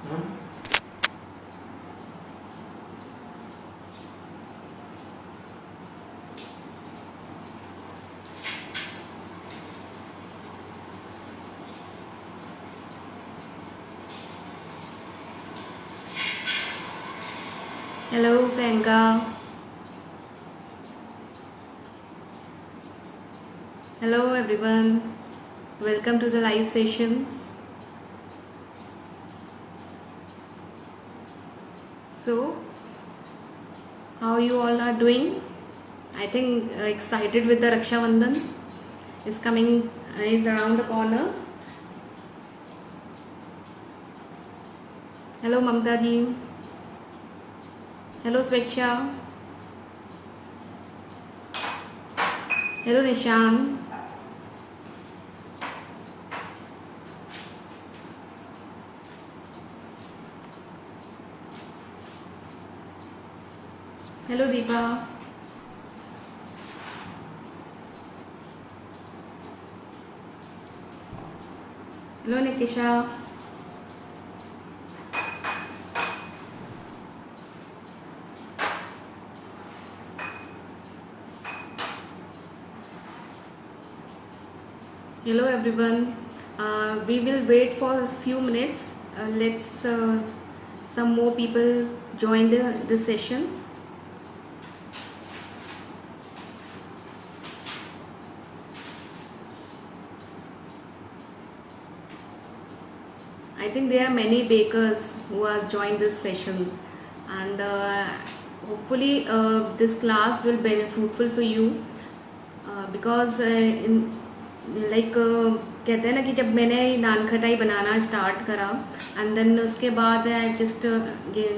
Hello, Priyanka. Hello, everyone. Welcome to the live session. So, how you all are doing? I think excited with the Raksha Bandhan is coming, is around the corner. Hello, Mamta ji. Hello, Sweksha. Hello, Nishan. Hello, Deepa. Hello, Nikisha. Hello, everyone. We will wait for a few minutes. Let's some more people join the session. I think there are many bakers who have joined this session, and hopefully this class will be fruitful for you because in like कहते हैं ना कि जब मैंने nankhatai बनाना start करा and then उसके बाद I just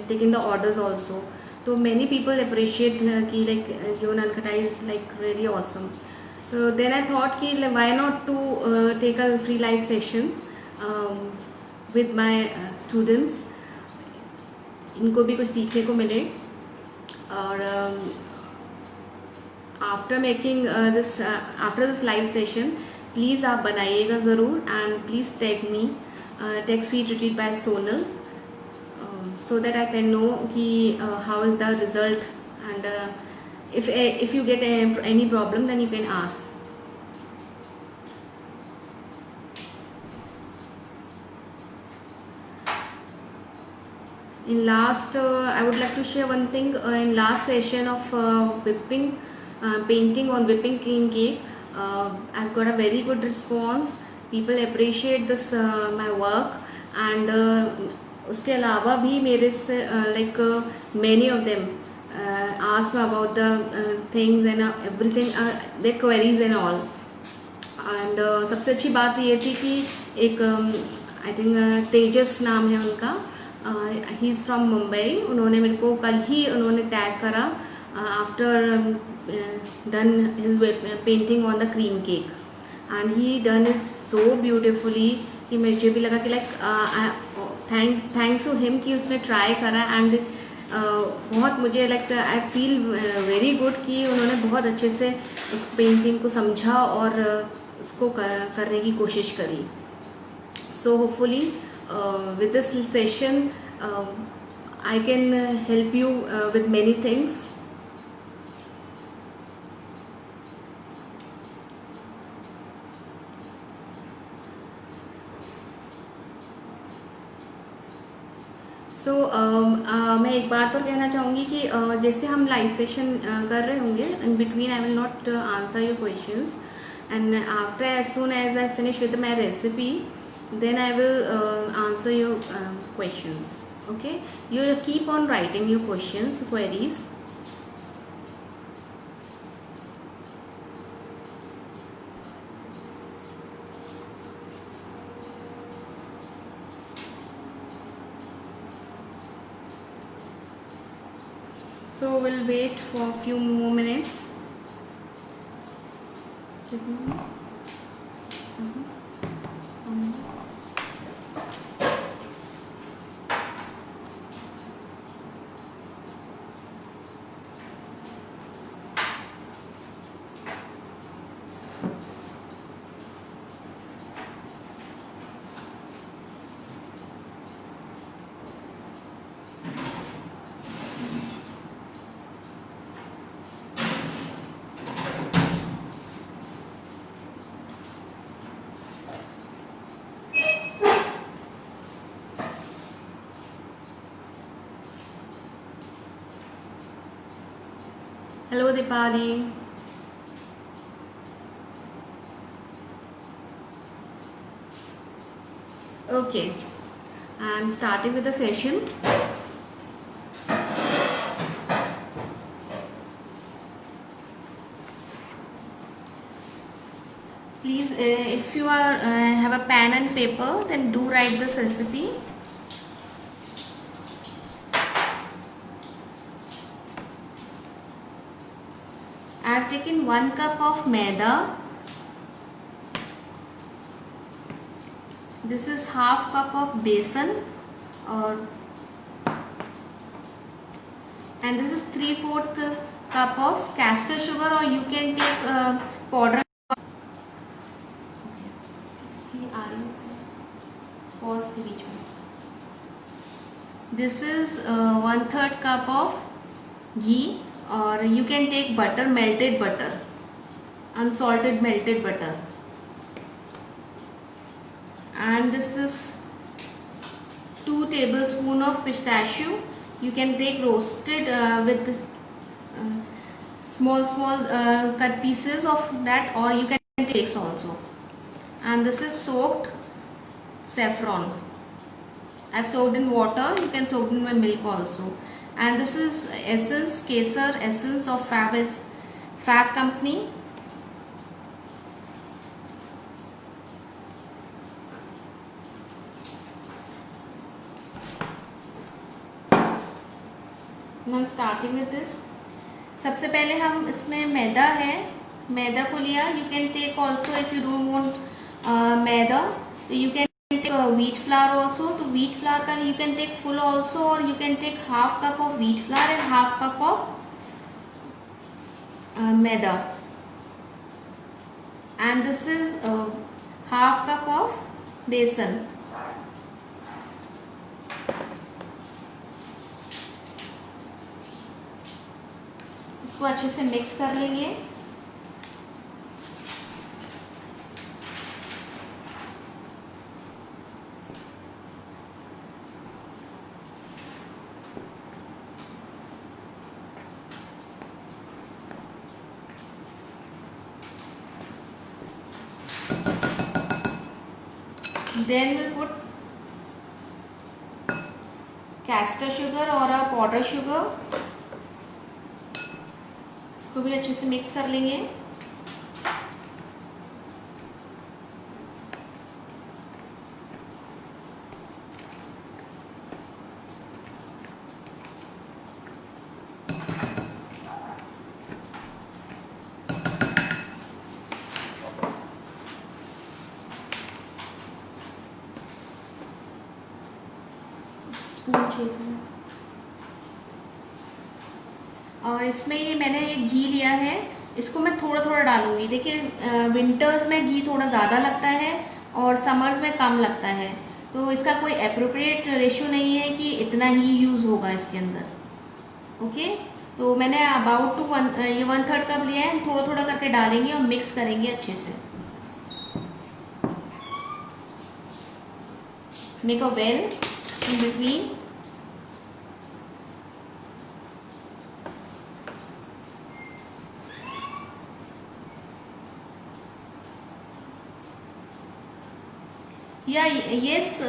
taking the orders also, तो मैनी पीपल अप्रिशिएट कि like your nankhatai is like really awesome. तो देन आई थॉट कि why not to take a free live session with my students, इनको भी कुछ सीखने को मिले. और after making after this live session please आप बनाइएगा ज़रूर and please tag me, tag sweet retreat by Sonal, so that I can know कि how is the result, and if you get any problem then you can ask. In last, I would like to share one thing. In last session of painting on whipping cream cake, I've got a very good response. People appreciate this my work, and उसके अलावा भी मेरे से like many of them ask me about the things and everything, their queries and all. And सबसे अच्छी बात ये थी कि एक आई थिंक तेजस नाम है उनका, ही इज़ फ्रॉम मुंबई. उन्होंने मेरे को कल ही उन्होंने टैग करा after done his painting on the cream cake, and he done it so beautifully कि मुझे भी लगा कि लाइक थैंक्स टू हिम कि उसने ट्राई करा. एंड बहुत मुझे like I feel very good कि उन्होंने बहुत अच्छे से उस पेंटिंग को समझा और उसको करने की कोशिश करी. So hopefully with this session I can help you with many things. So मैं एक बात और कहना चाहूँगी कि जैसे हम लाइव सेशन कर रहे होंगे, in between I will not answer your questions, and after as soon as I finish with my recipe then I will answer your questions. Okay, you keep on writing your questions, queries. So we'll wait for a few more minutes. Hello, Dipali. Okay, I'm starting with the session. Please, if you are have a pen and paper, then do write this recipe. I have taken 1 cup of maida. This is half cup of besan, or and this is 3/4 cup of castor sugar, or you can take powder. See, are you pause the बीच में. This is 1/3 cup of ghee, or you can take butter, melted butter, unsalted melted butter. And this is 2 tablespoons of pistachio. You can take roasted with small cut pieces of that, or you can take cakes also. And this is soaked saffron. I've soaked in water. You can soak in my milk also. And this is essence, Kesar essence of Fab company. I'm starting with this. सबसे पहले हम इसमें मैदा है, मैदा को लिया. You can take also, if you don't want maida, so you can take wheat flour also. तो wheat flour का you can take full also, or you can take half cup of wheat flour and half cup of maida. And this is half cup of बेसन. इसको अच्छे से mix कर लेंगे. Then we'll put castor sugar or a powder sugar. इसको भी अच्छे से मिक्स कर लेंगे. और इसमें ये मैंने एक घी लिया है, इसको मैं थोड़ा थोड़ा डालूंगी. देखिए, विंटर्स में घी थोड़ा ज़्यादा लगता है और समर्स में कम लगता है, तो इसका कोई अप्रोप्रिएट रेशियो नहीं है कि इतना ही यूज़ होगा इसके अंदर. ओके, तो मैंने अबाउट टू ये 1/3 कप लिया है. थोड़ा थोड़ा करके डालेंगे और मिक्स करेंगे अच्छे से. Make a well in between. Yes,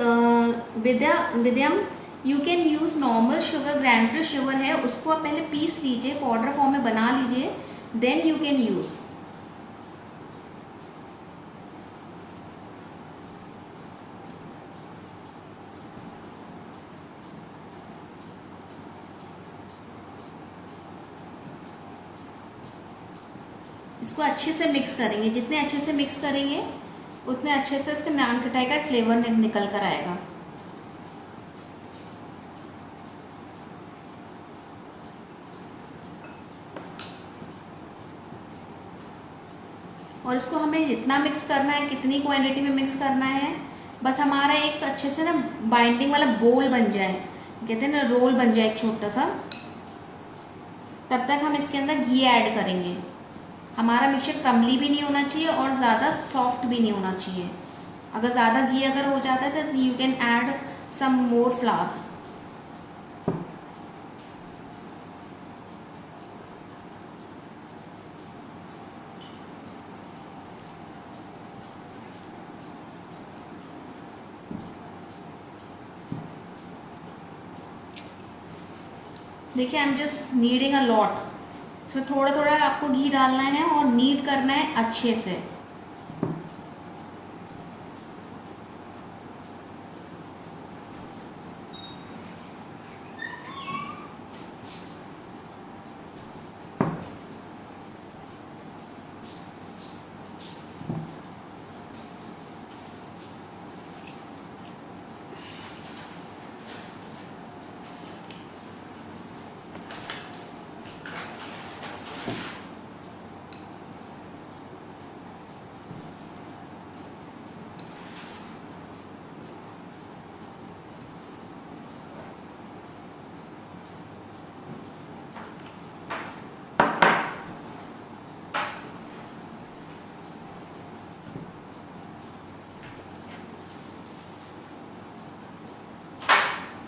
विद्यम, you can use normal sugar. Grinded sugar है, उसको आप पहले पीस लीजिए, पाउडर फॉर्म में बना लीजिए, देन यू कैन यूज. इसको अच्छे से मिक्स करेंगे. जितने अच्छे से मिक्स करेंगे उतने अच्छे से इसके नान खटाई का फ्लेवर निकल कर आएगा. और इसको हमें जितना मिक्स करना है, कितनी क्वांटिटी में मिक्स करना है, बस हमारा एक अच्छे से ना बाइंडिंग वाला बोल बन जाए, कहते हैं ना रोल बन जाए एक छोटा सा, तब तक हम इसके अंदर घी ऐड करेंगे. हमारा मिक्सचर क्रम्बली भी नहीं होना चाहिए और ज़्यादा सॉफ्ट भी नहीं होना चाहिए. अगर ज़्यादा घी अगर हो जाता है तो you can add some more flour. देखिए, I am just needing a lot. इसमें थोड़ा थोड़ा आपको घी डालना है और नीड करना है अच्छे से।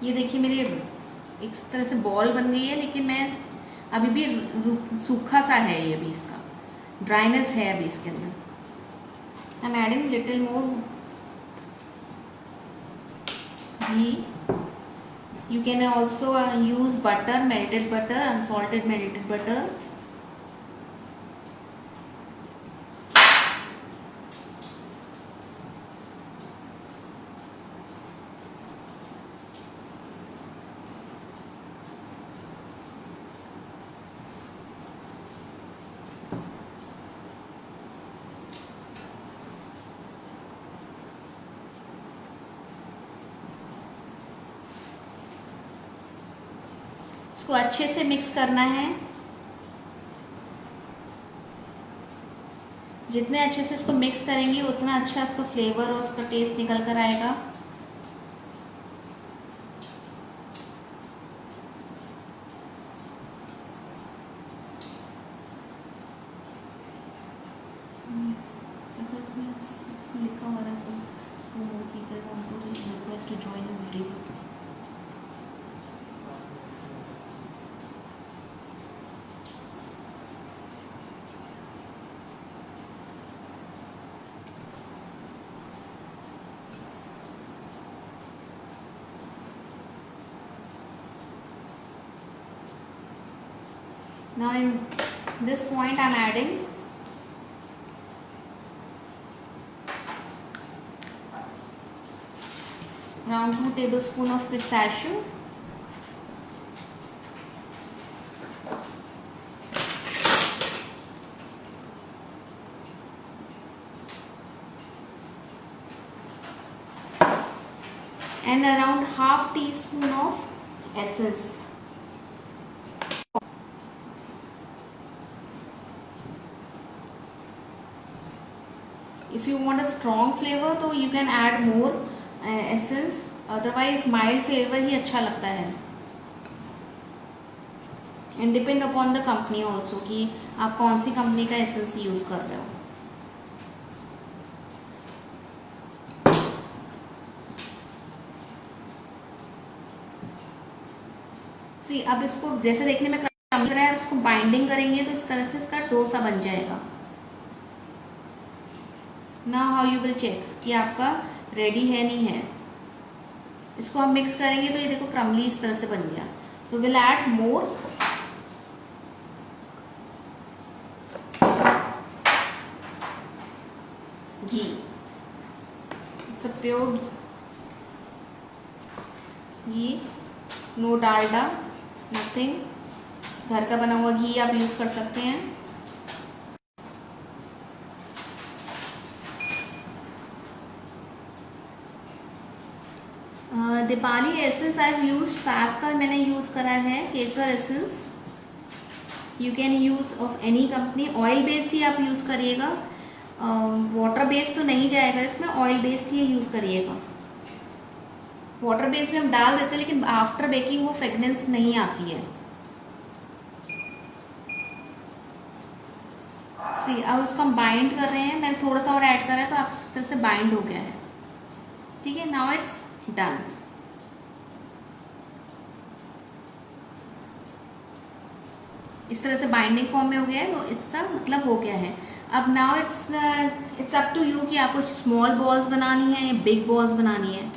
ये देखिए मेरे एक तरह से बॉल बन गई है, लेकिन मैं अभी भी सूखा सा है ये, अभी इसका ड्राइनेस है अभी इसके अंदर। I am adding little more ghee. You can also use butter, melted butter, unsalted melted butter. इसको अच्छे से मिक्स करना है। जितने अच्छे से इसको मिक्स करेंगे उतना अच्छा इसका फ्लेवर और उसका टेस्ट निकल कर आएगा। इसमें लिखा हुआ है सब people want to request to join a video. Now in this point I am adding around 2 tablespoons of pistachio, and around half teaspoon of essence. If you want a strong flavor तो you can add more essence, otherwise mild flavor ही अच्छा लगता है। And depend upon the company also कि आप कौन सी company का essence use कर रहे हो। सी अब इसको जैसे देखने में क्रम लग रहा है, इसको बाइंडिंग करेंगे तो इस तरह से इसका डोसा बन जाएगा। Now how you will check कि आपका रेडी है नहीं है। इसको हम मिक्स करेंगे तो ये देखो क्रमली इस तरह से बन गया। तो will add more ghee. It's a pure ghee, no Dalda, nothing. घर का बना हुआ घी आप यूज कर सकते हैं। Deepali essence I have use फैब का मैंने यूज करा है, केसर essence. You can use of any company. Oil based ही आप यूज करिएगा, वाटर बेस्ड तो नहीं जाएगा इसमें, ऑयल बेस्ड ही यूज करिएगा। वाटर बेस्ड में हम डाल देते हैं लेकिन आफ्टर बेकिंग वो फ्रेगनेंस नहीं आती है। सी अब उसको हम बाइंड कर रहे हैं। मैंने थोड़ा सा और ऐड करा है तो आप इस तरह से बाइंड हो गया है। ठीक है, नाउ इट्स डन। इस तरह से बाइंडिंग फॉर्म में हो गया है तो इसका मतलब हो गया है। अब now it's up to you कि आपको स्मॉल बॉल्स बनानी है या बिग बॉल्स बनानी है।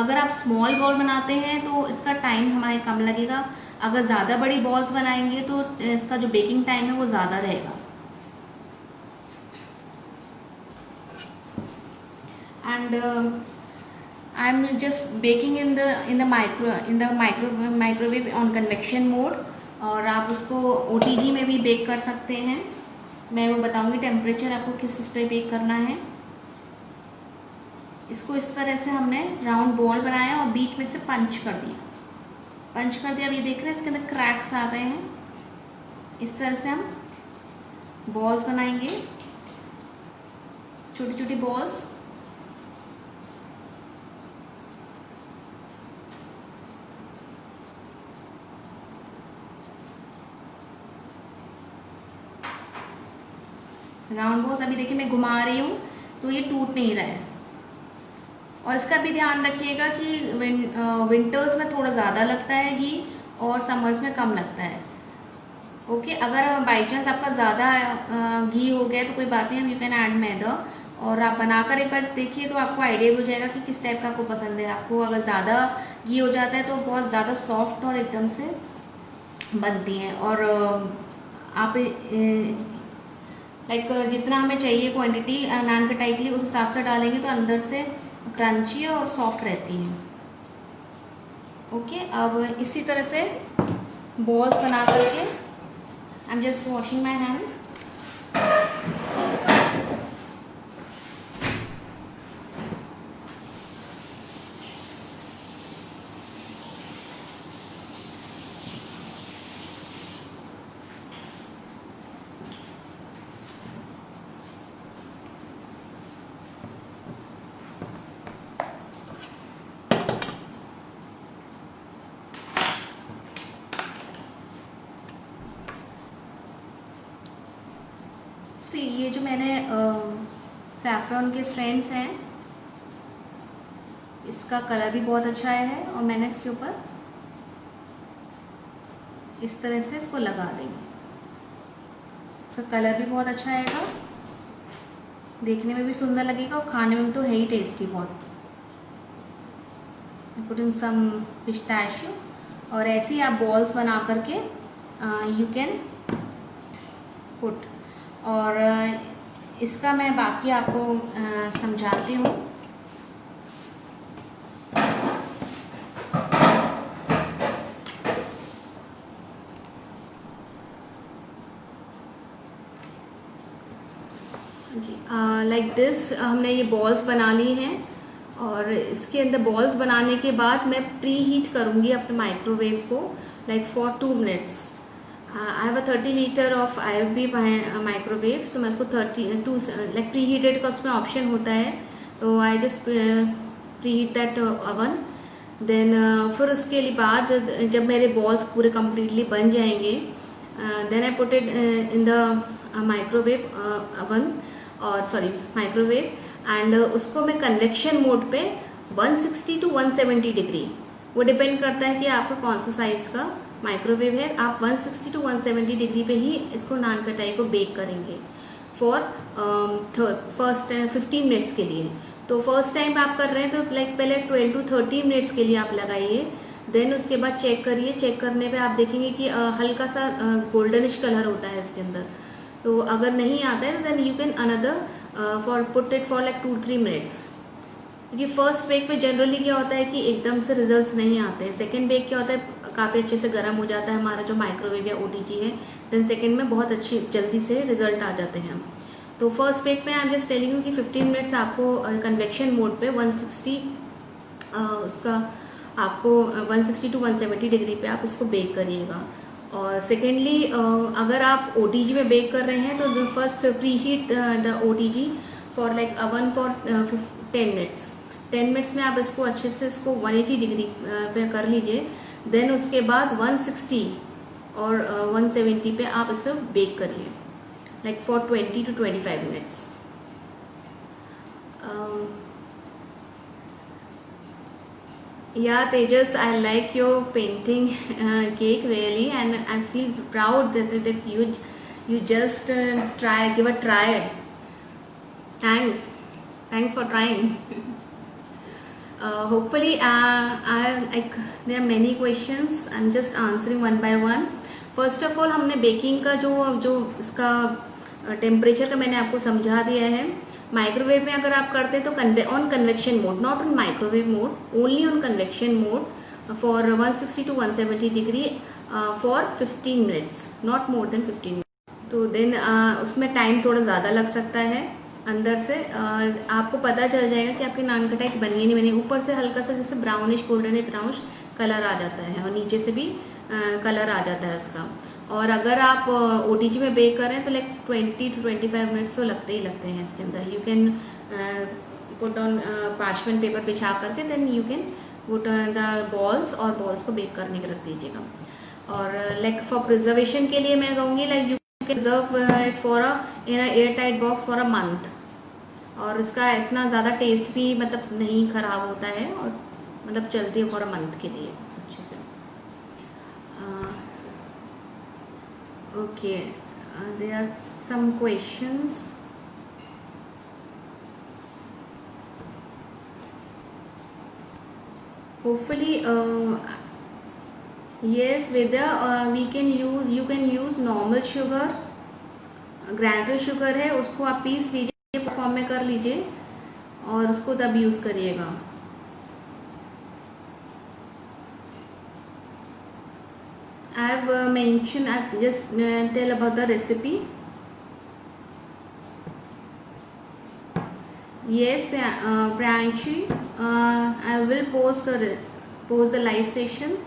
अगर आप स्मॉल बॉल बनाते हैं तो इसका टाइम हमारे कम लगेगा। अगर ज़्यादा बड़ी बॉल्स बनाएंगे तो इसका जो बेकिंग टाइम है वो ज़्यादा रहेगा। And I am just baking in the microwave on convection mode, और आप उसको OTG में भी बेक कर सकते हैं। मैं वो बताऊंगी टेम्परेचर आपको किस पे बेक करना है। इसको इस तरह से हमने राउंड बॉल बनाया और बीच में से पंच कर दिया। अब ये देख रहे हैं इसके अंदर क्रैक्स आ गए हैं। इस तरह से हम बॉल्स बनाएंगे, छोटी छोटी बॉल्स। राउंड बॉल्स अभी देखिए मैं घुमा रही हूँ तो ये टूट नहीं रहा है। और इसका भी ध्यान रखिएगा कि विंटर्स में थोड़ा ज़्यादा लगता है घी और समर्स में कम लगता है। ओके, अगर बाई चांस आपका ज़्यादा घी हो गया तो कोई बात नहीं, हम यू कैन ऐड मैदा, और आप बनाकर एक बार देखिए तो आपको आइडिया हो जाएगा कि किस टाइप का आपको पसंद है। आपको अगर ज़्यादा घी हो जाता है तो बहुत ज़्यादा सॉफ्ट और एकदम से बनती हैं, और आप लाइक जितना हमें चाहिए क्वांटिटी नान कटाई के लिए उस हिसाब से डालेंगे तो अंदर से क्रंची और सॉफ्ट रहती हैं। ओके, अब इसी तरह से बॉल्स बना करके आई am just washing my hand. ये जो मैंने सैफरन के स्ट्रैंड्स हैं, इसका कलर भी बहुत अच्छा है, और मैंने इसके ऊपर इस तरह से इसको लगा देंगे। इसका कलर भी बहुत अच्छा आएगा, देखने में भी सुंदर लगेगा और खाने में तो है ही टेस्टी बहुत। पुट इन सम पिस्ताशियो, और ऐसे ही आप बॉल्स बना करके यू कैन पुट। और इसका मैं बाकी आपको समझाती हूँ। जी, लाइक दिस हमने ये बॉल्स बना ली हैं, और इसके अंदर बॉल्स बनाने के बाद मैं प्री हीट करूँगी अपने माइक्रोवेव को like for 2 minutes. I have a 30 litre of IFB microwave, तो मैं इसको 32 लाइक प्री हीटेड का उसमें ऑप्शन होता है, तो I just preheat that oven. Then फिर उसके बाद जब मेरे बॉल्स पूरे कम्प्लीटली बन जाएंगे, then I put it in the microwave oven, और सॉरी माइक्रोवेव, एंड उसको मैं कन्वेक्शन मोड पे 160 to 170 डिग्री, वो डिपेंड करता है कि आपका कौन सा साइज का माइक्रोवेव है। आप 160 to 170 डिग्री पे ही इसको नान कटाई को बेक करेंगे फॉर फर्स्ट 15 मिनट्स के लिए। तो फर्स्ट टाइम आप कर रहे हैं तो लाइक पहले 12 to 13 मिनट्स के लिए आप लगाइए। देन उसके बाद चेक करिए, चेक करने पे आप देखेंगे कि हल्का सा गोल्डनिश कलर होता है इसके अंदर। तो अगर नहीं आता है तो then you can another for put it for like 2-3 minutes, क्योंकि फर्स्ट बेक पे जनरली क्या होता है कि एकदम से रिजल्ट्स नहीं आते हैं। सेकंड बेक क्या होता है, काफ़ी अच्छे से गर्म हो जाता है हमारा जो माइक्रोवेव या OTG है, देन सेकंड में बहुत अच्छी जल्दी से रिजल्ट आ जाते हैं। तो फर्स्ट बेक में आई एम जस्ट टेलिंग यू कि 15 मिनट्स आपको कन्वेक्शन मोड पे 160 उसका आपको 160 to 170 डिग्री पे आप इसको बेक करिएगा। और सेकेंडली अगर आप OTG में बेक कर रहे हैं तो first preheat the OTG for like oven for 10 minutes. 10 minutes में आप इसको अच्छे से इसको 180 डिग्री पे कर लीजिए। देन उसके बाद 160 और 170 पे आप इसे बेक करिए like for 20 to 25 minutes. Yeah, Tejas, I like your painting cake really, and I feel proud that you just give a try. Thanks for trying. Hopefully, there are many questions. I'm just answering one by one. First of all हमने baking का जो इसका temperature का मैंने आपको समझा दिया है. माइक्रोवेव में अगर आप करते हैं तो on convection mode, not on microwave mode, only on convection mode for 160 to 170 degree for 15 minutes, not more than 15 minutes. तो देन उसमें टाइम थोड़ा ज़्यादा लग सकता है. अंदर से आपको पता चल जाएगा कि आपकी नान खटाई बनी नहीं बनी. ऊपर से हल्का सा जैसे ब्राउनिश गोल्डन ब्राउनिश कलर आ जाता है और नीचे से भी कलर आ जाता है उसका. और अगर आप ओटीजी में बेक कर रहे हैं तो लाइक 20 to 25 मिनट्स तो लगते ही लगते हैं इसके अंदर. You can put on parchment paper बिछा करके then you can put the balls और बॉल्स को बेक करने के रख दीजिएगा. और लाइक फॉर प्रिजर्वेशन के लिए मैं कहूँगी like you can preserve it for in air tight box for a month. और इसका इतना ज़्यादा टेस्ट भी मतलब नहीं खराब होता है और मतलब चलती है फॉर अ मंथ के लिए अच्छे से. Okay, there are some questions. Hopefully yes, Vidya, you can use normal sugar, granular sugar है उसको आप पीस लीजिए, फॉर्म में कर लीजिए और उसको तब यूज़ करिएगा. I have mentioned, I just tell about the recipe. Yes, Priyanshi, I will post the live session.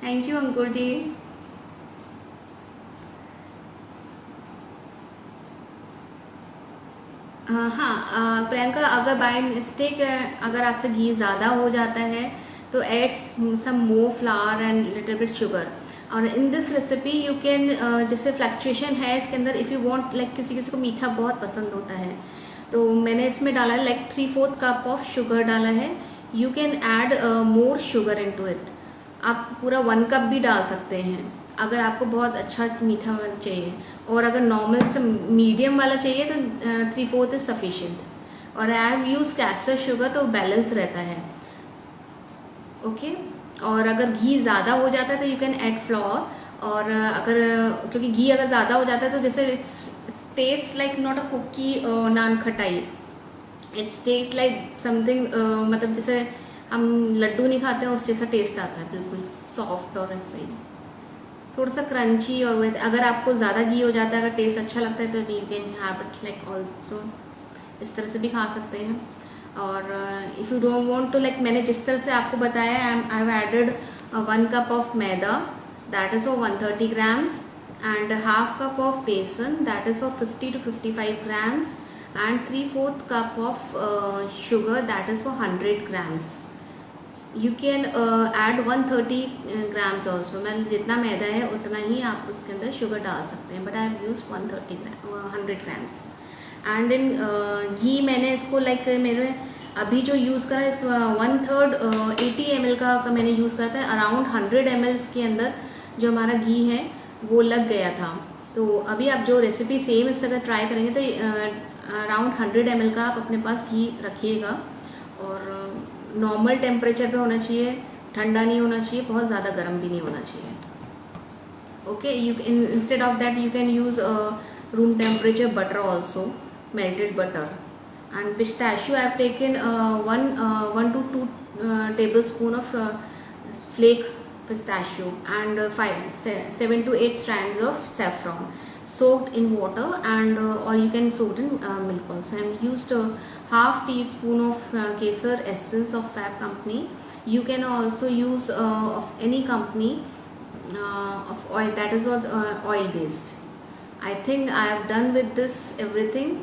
Thank you, अंकुर जी. हाँ प्रियंका, अगर बाय मिस्टेक अगर आपसे घी ज़्यादा हो जाता है तो add some more flour and little bit sugar. और in this recipe you can, जैसे फ्लक्चुएशन है इसके अंदर, इफ़ यू वांट लाइक किसी किसी को मीठा बहुत पसंद होता है तो मैंने इसमें डाला है लाइक 3/4 कप ऑफ शुगर डाला है. You can add more sugar into it. आप पूरा 1 कप भी डाल सकते हैं अगर आपको बहुत अच्छा मीठा चाहिए. और अगर नॉर्मल से मीडियम वाला चाहिए तो 3/4 इज सफिशिएंट. और आई हैव यूज कैस्टर शुगर तो बैलेंस रहता है. ओके. और अगर घी ज़्यादा हो जाता है तो यू कैन ऐड फ्लोर. और अगर क्योंकि घी अगर ज़्यादा हो जाता है तो जैसे it's taste like not a cookie nankhatai, it's taste like something, मतलब जैसे हम लड्डू नहीं खाते हैं उस जैसा टेस्ट आता है, बिल्कुल सॉफ्ट और ऐसे ही थोड़ा सा क्रंची. और अगर आपको ज़्यादा घी हो जाता है, अगर टेस्ट अच्छा लगता है तो you can have it like also, इस तरह से भी खा सकते हैं. और इफ़ यू डोंट वांट तो लाइक मैंने जिस तरह से आपको बताया, I have added 1 cup of maida, that is for 130 grams, and ½ cup of besan, that is for 50 to 55 grams, and 3/4 cup of sugar, that is for 100 grams. You can add 130 grams also. मतलब जितना मैदा है उतना ही आप उसके अंदर sugar डाल सकते हैं, but I have use 100 grams. And in ghee मैंने इसको लाइक मेरे अभी जो यूज़ करा है 1/3 80 ml का मैंने यूज़ करा था. अराउंड 100 ml के अंदर जो हमारा घी है वो लग गया था. तो अभी आप जो रेसिपी सेम इससे अगर ट्राई करेंगे तो अराउंड 100 ml का आप अपने पास घी रखिएगा. और नॉर्मल टेम्परेचर पे होना चाहिए, ठंडा नहीं होना चाहिए, बहुत ज़्यादा गर्म भी नहीं होना चाहिए. Okay. You instead of that you can use room temperature butter also, melted butter. And pistachio I have taken 1 to 2 tablespoon of flake pistachio and 7 to 8 strands of saffron soaked in water, and or you can soak in milk also. I used ½ teaspoon of kesar essence of Fab company. You can also use of any company of oil, that is what oil based. I think I have done with this everything.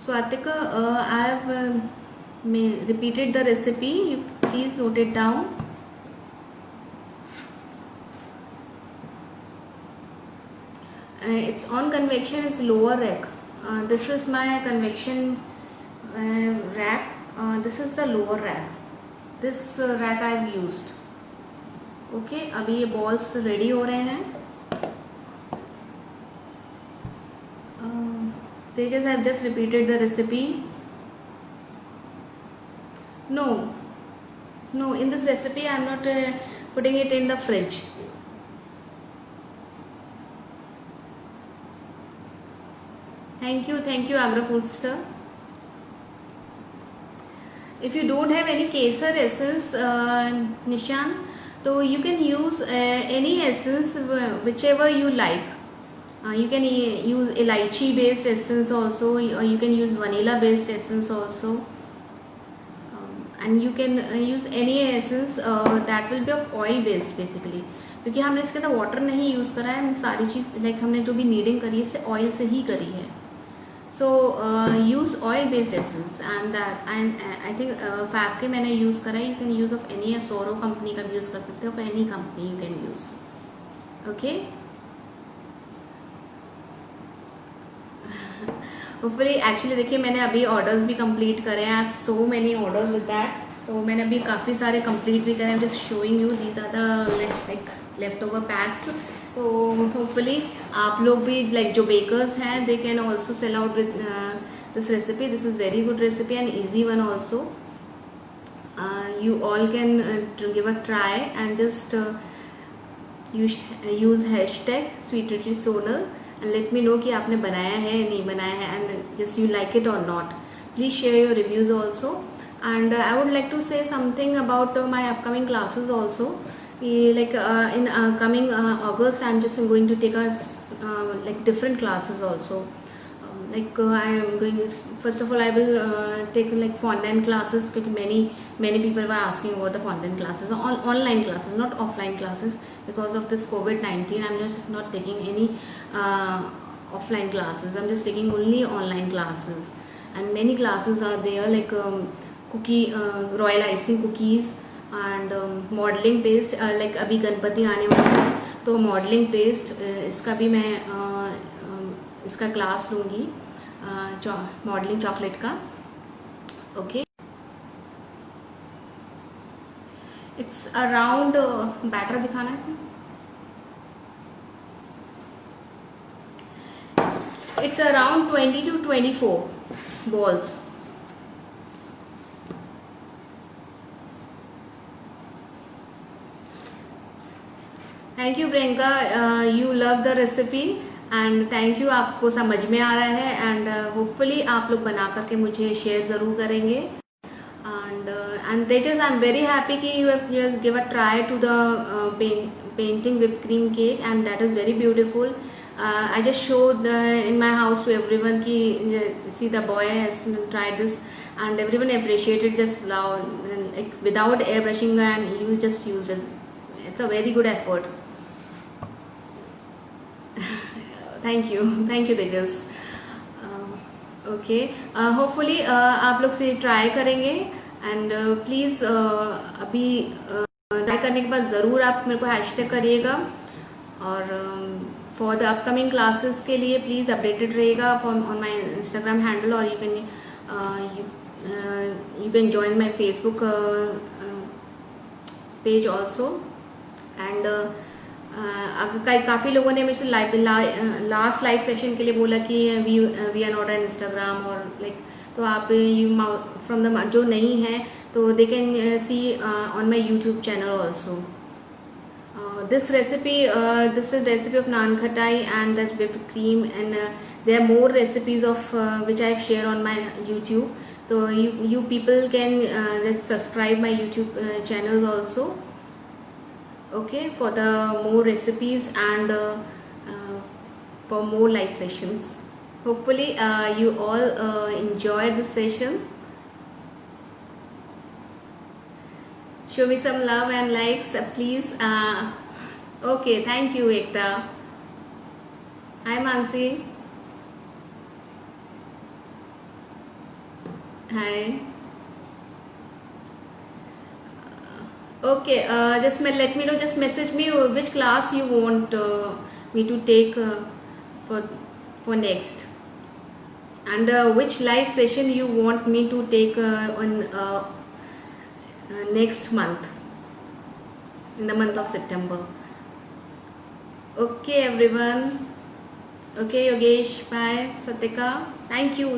Swatika, I have repeated the recipe. You please note it down. it's on convection is lower rack. This is my convection rack. This is the lower rack. This rack I've used. Okay, अभी ये balls ready हो रहे हैं. Tejas, I've just repeated the recipe. No, in this recipe I'm not putting it in the fridge. Thank you, Agra Foodster. If you don't have any kesar essence, Nishan, so you can use any essence whichever you like. You can use elaichi based essence also, or you can use vanilla based essence also, and you can use any essence that will be of oil based basically, क्योंकि हमने इसके अंदर water नहीं use करा है, सारी चीज़ like हमने जो भी नीडिंग करी है इससे ऑयल से ही करी है. So use oil based essence and that I think फैब के मैंने यूज़ करा है. You can use of any सोरो कंपनी का भी यूज़ कर सकते हो, any company you can use. Okay, hopefully actually देखिए मैंने अभी ऑर्डर्स भी कंप्लीट करे हैं. I have so many orders with that, तो मैंने अभी काफ़ी सारे कंप्लीट भी करे हैं. Just showing you these are the like left over PACS. तो होपफुली आप लोग भी लाइक जो बेकर्स हैं they can also sell out with this recipe. This is very good recipe and easy one also. You all can give a try and just use hashtag sweetretreatsonal and let me know कि आपने बनाया है या नहीं बनाया है, and just you like it or not. Please share your reviews also. And I would like to say something about my upcoming classes also. Like in coming August, I'm just going to take a like different classes also. I am going, first of all I will take like fondant classes, because many people were asking about the fondant classes, online classes, not offline classes. Because of this COVID-19, I'm just not taking any offline classes. I'm just taking only online classes, and many classes are there like cookie royal icing cookies and modeling paste. Like अभी गणपति आने वाला है तो modeling paste इसका भी मैं इसका class लूँगी, मॉडलिंग चॉकलेट का. ओके, इट्स अराउंड बैटर दिखाना है. It's around 20 to 24 balls. Thank you Priyanka, you love the recipe and thank you, आपको समझ में आ रहा है. एंड होपफुली आप लोग बना करके मुझे शेयर ज़रूर करेंगे. And Tejas, I am very happy कि you have give a try to the painting whip cream cake and that is very beautiful. I just showed in my house to everyone कि see the boy has tried this and everyone appreciated just now, like without airbrushing, and you just used it. It's a very good effort. Thank you Tejas. Okay, hopefully आप लोग से try करेंगे and please अभी try करने के बाद ज़रूर आप मेरे को हैशटैग करिएगा. और फॉर द अपकमिंग क्लासेस के लिए प्लीज़ अपडेटेड रहिएगा ऑन माई इंस्टाग्राम हैंडल, और you can join my Facebook page also. And काफ़ी लोगों ने मुझसे लास्ट लाइव सेशन के लिए बोला कि we are not on Instagram और लाइक, तो आप फ्रॉम द जो नहीं है तो they can see on my YouTube channel also. This recipe is recipe of naan khatai and that whipped cream, and there are more recipes of which I share on my YouTube. So you people can just subscribe my YouTube channel also. Okay, for the more recipes and for more live sessions. Hopefully you all enjoyed this session. Show me some love and likes, please. Okay, thank you Ekta. Hi Mansi. Hi. Okay, just let me know, just message me which class you want me to take for next. And which live session you want me to take on next month, in the month of September. Okay everyone. Okay Yogesh, bye. Satika, thank you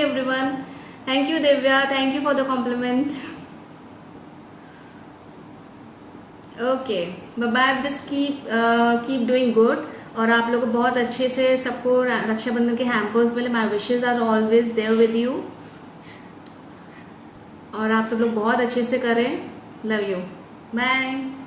everyone. Thank you Divya, thank you for the compliment. Okay, bye bye. Just keep doing good. और आप लोग बहुत अच्छे से सबको रक्षाबंधन के hampers मिले. My wishes are always there with you. और आप सब लोग बहुत अच्छे से करें. Love you. बाय.